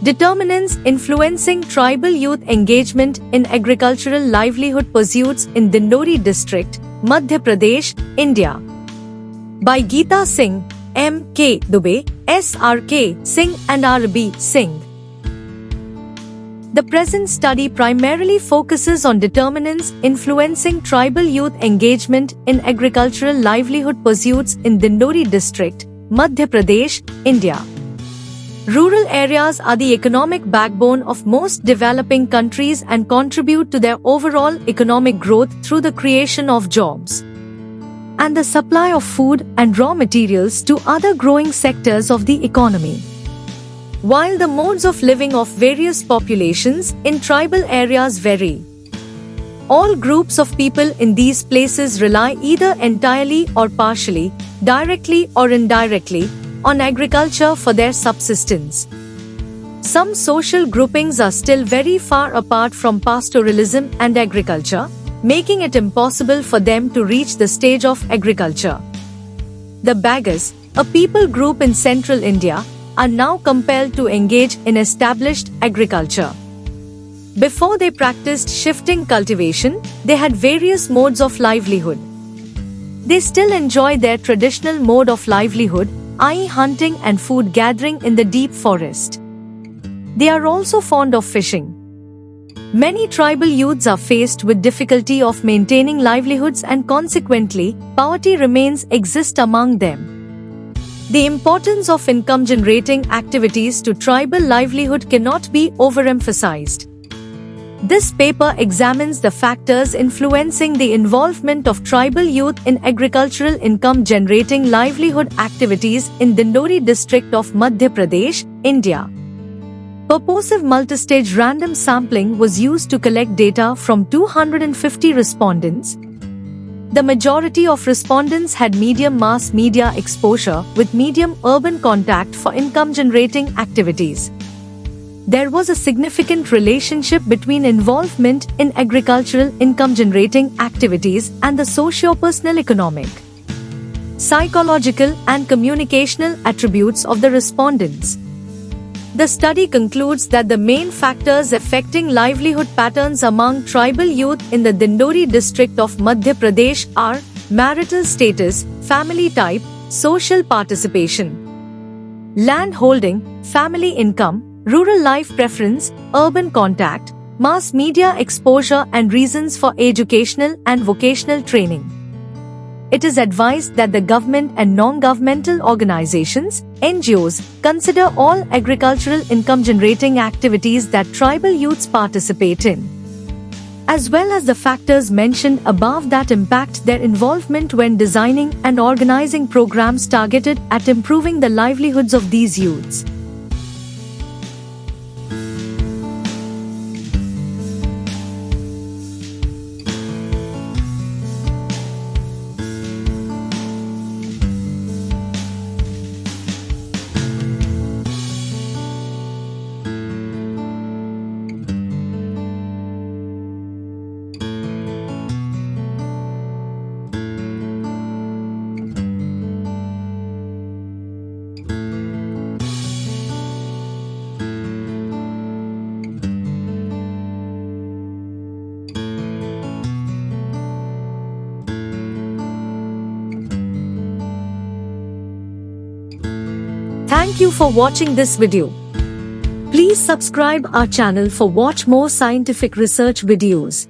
Determinants influencing tribal youth engagement in agricultural livelihood pursuits in Dindori district, Madhya Pradesh, India. By Geeta Singh, M. K. Dubey, S. R. K. Singh and R. B. Singh. The present study primarily focuses on determinants influencing tribal youth engagement in agricultural livelihood pursuits in Dindori district, Madhya Pradesh, India. Rural areas are the economic backbone of most developing countries and contribute to their overall economic growth through the creation of jobs and the supply of food and raw materials to other growing sectors of the economy. While the modes of living of various populations in tribal areas vary, all groups of people in these places rely either entirely or partially, directly or indirectly, on agriculture for their subsistence. Some social groupings are still very far apart from pastoralism and agriculture, making it impossible for them to reach the stage of agriculture. The Bagas, a people group in central India, are now compelled to engage in established agriculture. Before they practiced shifting cultivation, they had various modes of livelihood. They still enjoy their traditional mode of livelihood, i.e. hunting and food gathering in the deep forest. They are also fond of fishing. Many tribal youths are faced with difficulty of maintaining livelihoods and consequently, poverty remains exist among them. The importance of income-generating activities to tribal livelihood cannot be overemphasized. This paper examines the factors influencing the involvement of tribal youth in agricultural income-generating livelihood activities in Dindori district of Madhya Pradesh, India. Purposive multistage random sampling was used to collect data from 250 respondents. The majority of respondents had medium mass media exposure with medium urban contact for income-generating activities. There was a significant relationship between involvement in agricultural income-generating activities and the socio-personal economic, psychological and communicational attributes of the respondents. The study concludes that the main factors affecting livelihood patterns among tribal youth in the Dindori district of Madhya Pradesh are marital status, family type, social participation, land holding, family income, rural life preference, urban contact, mass media exposure and reasons for educational and vocational training. It is advised that the government and non-governmental organizations, NGOs, consider all agricultural income-generating activities that tribal youths participate in, as well as the factors mentioned above that impact their involvement when designing and organizing programs targeted at improving the livelihoods of these youths. Thank you for watching this video. Please subscribe our channel for watch more scientific research videos.